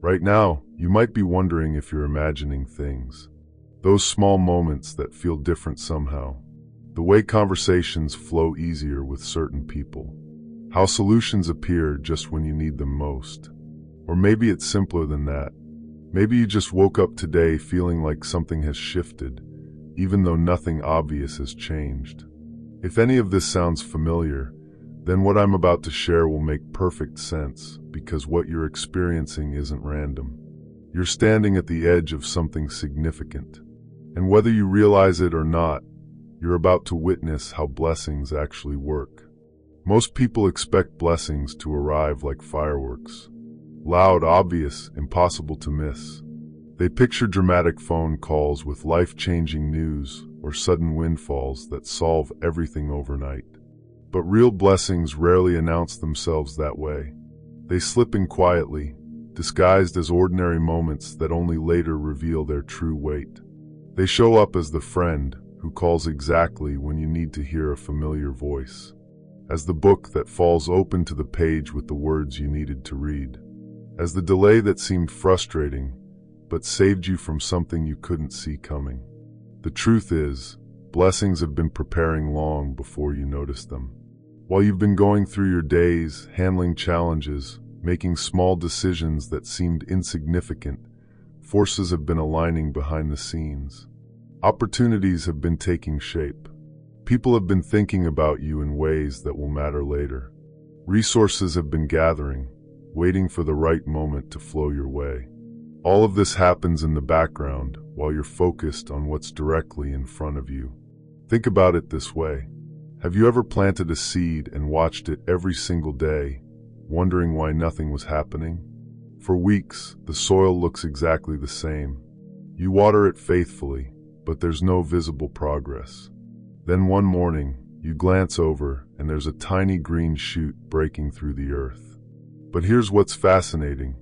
Right now, you might be wondering if you're imagining things. Those small moments that feel different somehow. The way conversations flow easier with certain people. How solutions appear just when you need them most. Or maybe it's simpler than that. Maybe you just woke up today feeling like something has shifted, even though nothing obvious has changed. If any of this sounds familiar, then what I'm about to share will make perfect sense, because what you're experiencing isn't random. You're standing at the edge of something significant. And whether you realize it or not, you're about to witness how blessings actually work. Most people expect blessings to arrive like fireworks. Loud, obvious, impossible to miss. They picture dramatic phone calls with life-changing news or sudden windfalls that solve everything overnight. But real blessings rarely announce themselves that way. They slip in quietly, disguised as ordinary moments that only later reveal their true weight. They show up as the friend who calls exactly when you need to hear a familiar voice, as the book that falls open to the page with the words you needed to read, as the delay that seemed frustrating but saved you from something you couldn't see coming. The truth is, blessings have been preparing long before you noticed them. While you've been going through your days, handling challenges, making small decisions that seemed insignificant, forces have been aligning behind the scenes. Opportunities have been taking shape. People have been thinking about you in ways that will matter later. Resources have been gathering, waiting for the right moment to flow your way. All of this happens in the background while you're focused on what's directly in front of you. Think about it this way. Have you ever planted a seed and watched it every single day, wondering why nothing was happening? For weeks, the soil looks exactly the same. You water it faithfully, but there's no visible progress. Then one morning, you glance over and there's a tiny green shoot breaking through the earth. But here's what's fascinating.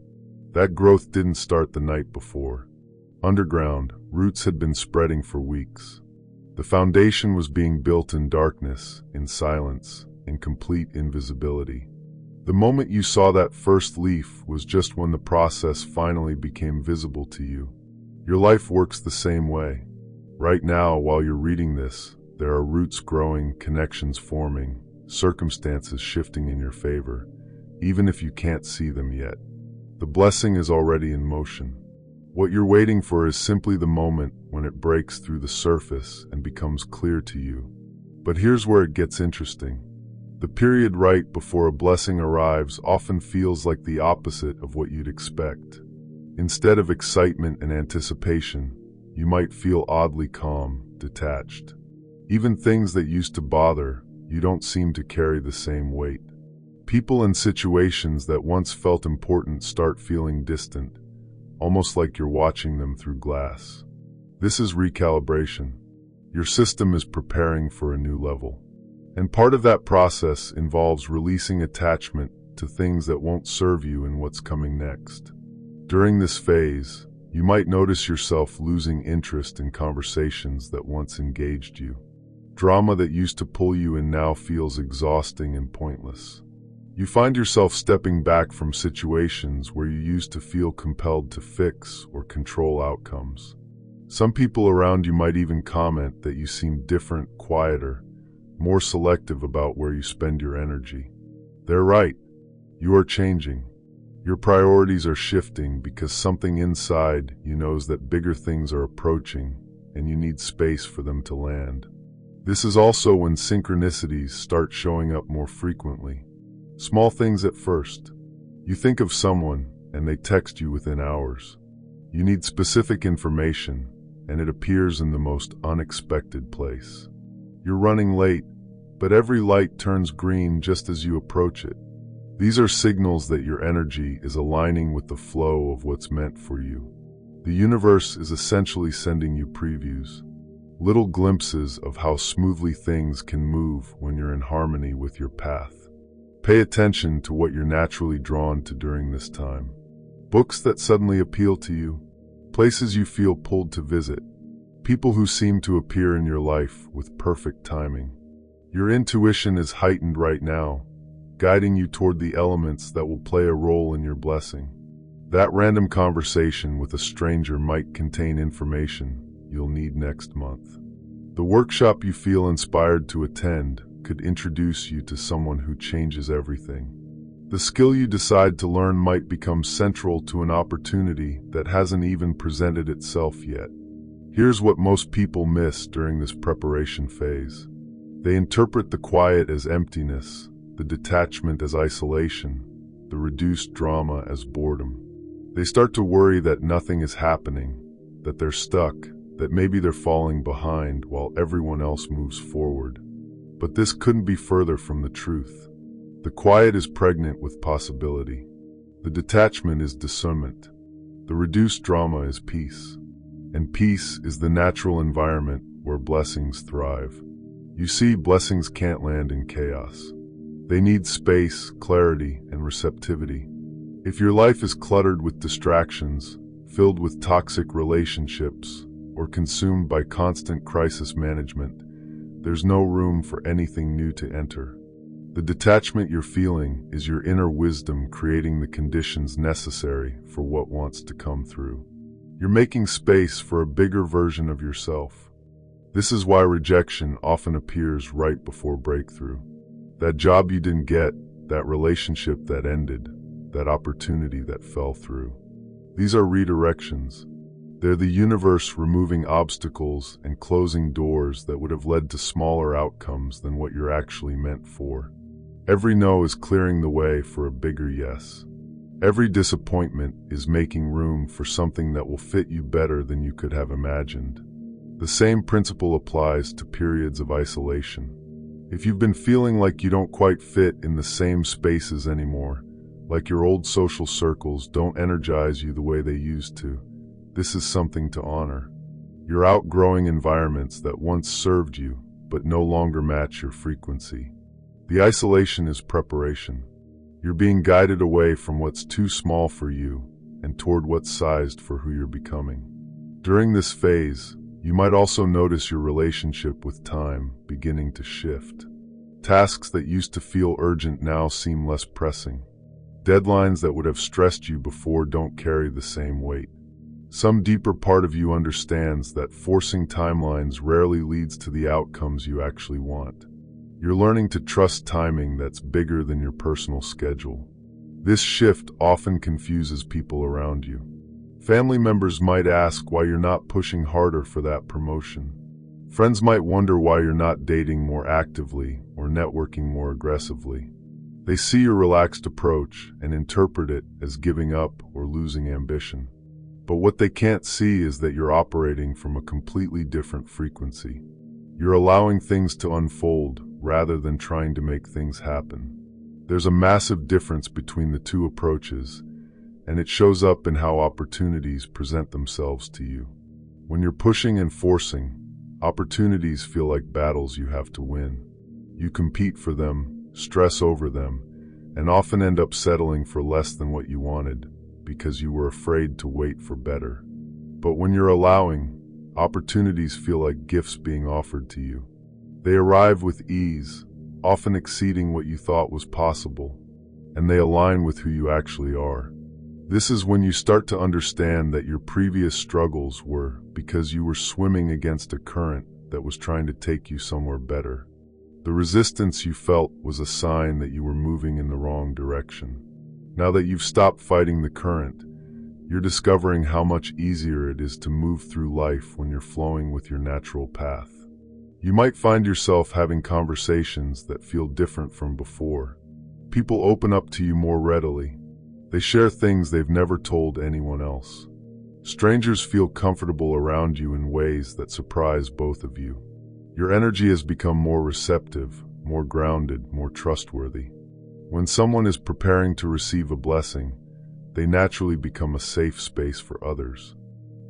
That growth didn't start the night before. Underground, roots had been spreading for weeks. The foundation was being built in darkness, in silence, in complete invisibility. The moment you saw that first leaf was just when the process finally became visible to you. Your life works the same way. Right now, while you're reading this, there are roots growing, connections forming, circumstances shifting in your favor, even if you can't see them yet. The blessing is already in motion. What you're waiting for is simply the moment when it breaks through the surface and becomes clear to you. But here's where it gets interesting. The period right before a blessing arrives often feels like the opposite of what you'd expect. Instead of excitement and anticipation, you might feel oddly calm, detached. Even things that used to bother you don't seem to carry the same weight. People and situations that once felt important start feeling distant, almost like you're watching them through glass. This is recalibration. Your system is preparing for a new level. And part of that process involves releasing attachment to things that won't serve you in what's coming next. During this phase, you might notice yourself losing interest in conversations that once engaged you. Drama that used to pull you in now feels exhausting and pointless. You find yourself stepping back from situations where you used to feel compelled to fix or control outcomes. Some people around you might even comment that you seem different, quieter, more selective about where you spend your energy. They're right. You are changing. Your priorities are shifting because something inside you knows that bigger things are approaching and you need space for them to land. This is also when synchronicities start showing up more frequently. Small things at first. You think of someone and they text you within hours. You need specific information and it appears in the most unexpected place. You're running late, but every light turns green just as you approach it. These are signals that your energy is aligning with the flow of what's meant for you. The universe is essentially sending you previews, little glimpses of how smoothly things can move when you're in harmony with your path. Pay attention to what you're naturally drawn to during this time. Books that suddenly appeal to you, places you feel pulled to visit, people who seem to appear in your life with perfect timing. Your intuition is heightened right now, guiding you toward the elements that will play a role in your blessing. That random conversation with a stranger might contain information you'll need next month. The workshop you feel inspired to attend could introduce you to someone who changes everything. The skill you decide to learn might become central to an opportunity that hasn't even presented itself yet. Here's what most people miss during this preparation phase. They interpret the quiet as emptiness, the detachment as isolation, the reduced drama as boredom. They start to worry that nothing is happening, that they're stuck, that maybe they're falling behind while everyone else moves forward. But this couldn't be further from the truth. The quiet is pregnant with possibility. The detachment is discernment. The reduced drama is peace. And peace is the natural environment where blessings thrive. You see, blessings can't land in chaos. They need space, clarity, and receptivity. If your life is cluttered with distractions, filled with toxic relationships, or consumed by constant crisis management, there's no room for anything new to enter. The detachment you're feeling is your inner wisdom creating the conditions necessary for what wants to come through. You're making space for a bigger version of yourself. This is why rejection often appears right before breakthrough. That job you didn't get, that relationship that ended, that opportunity that fell through. These are redirections. They're the universe removing obstacles and closing doors that would have led to smaller outcomes than what you're actually meant for. Every no is clearing the way for a bigger yes. Every disappointment is making room for something that will fit you better than you could have imagined. The same principle applies to periods of isolation. If you've been feeling like you don't quite fit in the same spaces anymore, like your old social circles don't energize you the way they used to, this is something to honor. You're outgrowing environments that once served you, but no longer match your frequency. The isolation is preparation. You're being guided away from what's too small for you and toward what's sized for who you're becoming. During this phase, you might also notice your relationship with time beginning to shift. Tasks that used to feel urgent now seem less pressing. Deadlines that would have stressed you before don't carry the same weight. Some deeper part of you understands that forcing timelines rarely leads to the outcomes you actually want. You're learning to trust timing that's bigger than your personal schedule. This shift often confuses people around you. Family members might ask why you're not pushing harder for that promotion. Friends might wonder why you're not dating more actively or networking more aggressively. They see your relaxed approach and interpret it as giving up or losing ambition. But what they can't see is that you're operating from a completely different frequency. You're allowing things to unfold rather than trying to make things happen. There's a massive difference between the two approaches, and it shows up in how opportunities present themselves to you. When you're pushing and forcing, opportunities feel like battles you have to win. You compete for them, stress over them, and often end up settling for less than what you wanted because you were afraid to wait for better. But when you're allowing, opportunities feel like gifts being offered to you. They arrive with ease, often exceeding what you thought was possible, and they align with who you actually are. This is when you start to understand that your previous struggles were because you were swimming against a current that was trying to take you somewhere better. The resistance you felt was a sign that you were moving in the wrong direction. Now that you've stopped fighting the current, you're discovering how much easier it is to move through life when you're flowing with your natural path. You might find yourself having conversations that feel different from before. People open up to you more readily. They share things they've never told anyone else. Strangers feel comfortable around you in ways that surprise both of you. Your energy has become more receptive, more grounded, more trustworthy. When someone is preparing to receive a blessing, they naturally become a safe space for others.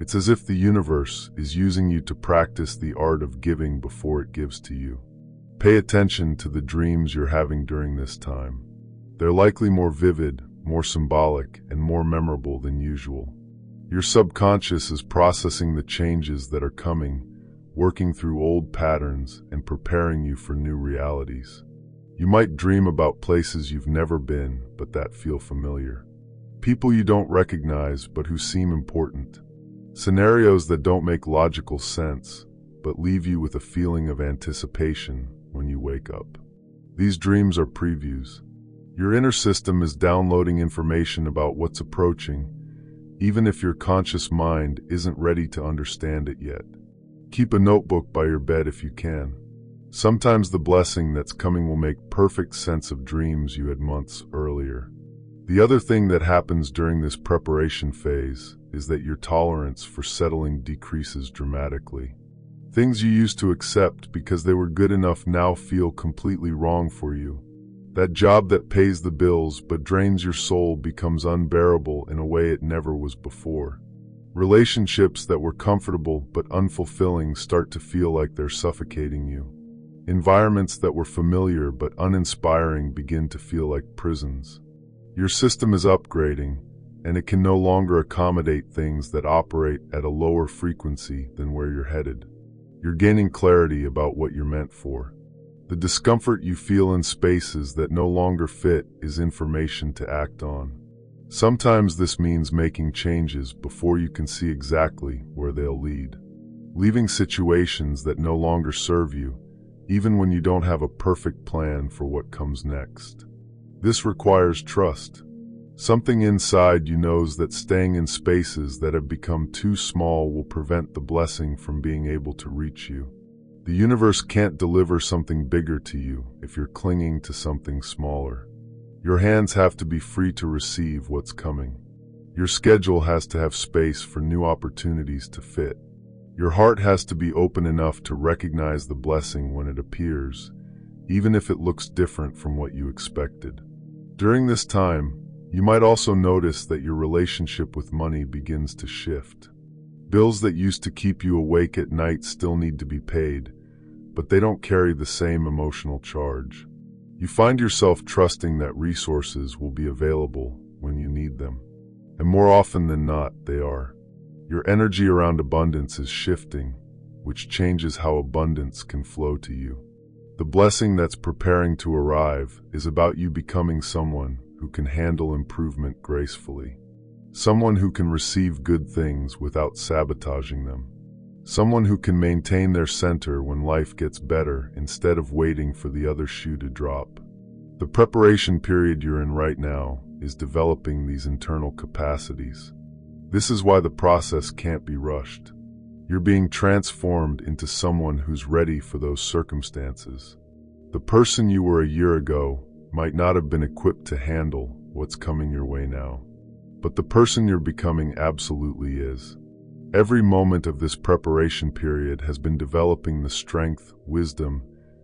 It's as if the universe is using you to practice the art of giving before it gives to you. Pay attention to the dreams you're having during this time. They're likely more vivid, more symbolic, and more memorable than usual. Your subconscious is processing the changes that are coming, working through old patterns and preparing you for new realities. You might dream about places you've never been, but that feel familiar. People you don't recognize but who seem important. Scenarios that don't make logical sense, but leave you with a feeling of anticipation when you wake up. These dreams are previews. Your inner system is downloading information about what's approaching, even if your conscious mind isn't ready to understand it yet. Keep a notebook by your bed if you can. Sometimes the blessing that's coming will make perfect sense of dreams you had months earlier. The other thing that happens during this preparation phase is that your tolerance for settling decreases dramatically. Things you used to accept because they were good enough now feel completely wrong for you. That job that pays the bills but drains your soul becomes unbearable in a way it never was before. Relationships that were comfortable but unfulfilling start to feel like they're suffocating you. Environments that were familiar but uninspiring begin to feel like prisons. Your system is upgrading, and it can no longer accommodate things that operate at a lower frequency than where you're headed. You're gaining clarity about what you're meant for. The discomfort you feel in spaces that no longer fit is information to act on. Sometimes this means making changes before you can see exactly where they'll lead. Leaving situations that no longer serve you, even when you don't have a perfect plan for what comes next. This requires trust. Something inside you knows that staying in spaces that have become too small will prevent the blessing from being able to reach you. The universe can't deliver something bigger to you if you're clinging to something smaller. Your hands have to be free to receive what's coming. Your schedule has to have space for new opportunities to fit. Your heart has to be open enough to recognize the blessing when it appears, even if it looks different from what you expected. During this time, you might also notice that your relationship with money begins to shift. Bills that used to keep you awake at night still need to be paid, but they don't carry the same emotional charge. You find yourself trusting that resources will be available when you need them. And more often than not, they are. Your energy around abundance is shifting, which changes how abundance can flow to you. The blessing that's preparing to arrive is about you becoming someone who can handle improvement gracefully. Someone who can receive good things without sabotaging them. Someone who can maintain their center when life gets better instead of waiting for the other shoe to drop. The preparation period you're in right now is developing these internal capacities. This is why the process can't be rushed. You're being transformed into someone who's ready for those circumstances. The person you were a year ago might not have been equipped to handle what's coming your way now. But the person you're becoming absolutely is. Every moment of this preparation period has been developing the strength, wisdom,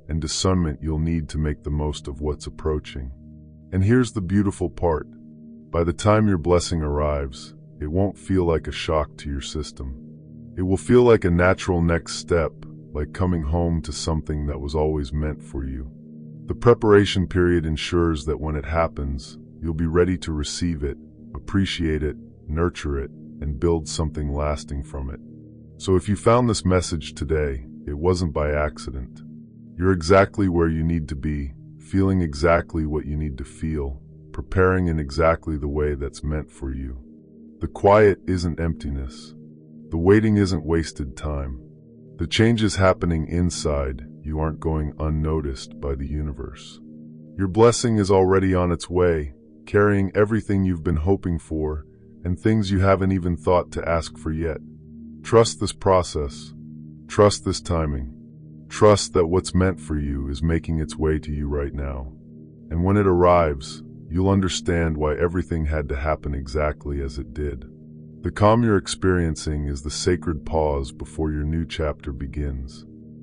and discernment you'll need to make the most of what's approaching. And here's the beautiful part. By the time your blessing arrives, it won't feel like a shock to your system. It will feel like a natural next step, like coming home to something that was always meant for you. The preparation period ensures that when it happens, you'll be ready to receive it, appreciate it, nurture it, and build something lasting from it. So if you found this message today, it wasn't by accident. You're exactly where you need to be, feeling exactly what you need to feel, preparing in exactly the way that's meant for you. The quiet isn't emptiness. The waiting isn't wasted time. The change is happening inside. You aren't going unnoticed by the universe. Your blessing is already on its way, carrying everything you've been hoping for and things you haven't even thought to ask for yet. Trust this process. Trust this timing. Trust that what's meant for you is making its way to you right now. And when it arrives, you'll understand why everything had to happen exactly as it did. The calm you're experiencing is the sacred pause before your new chapter begins.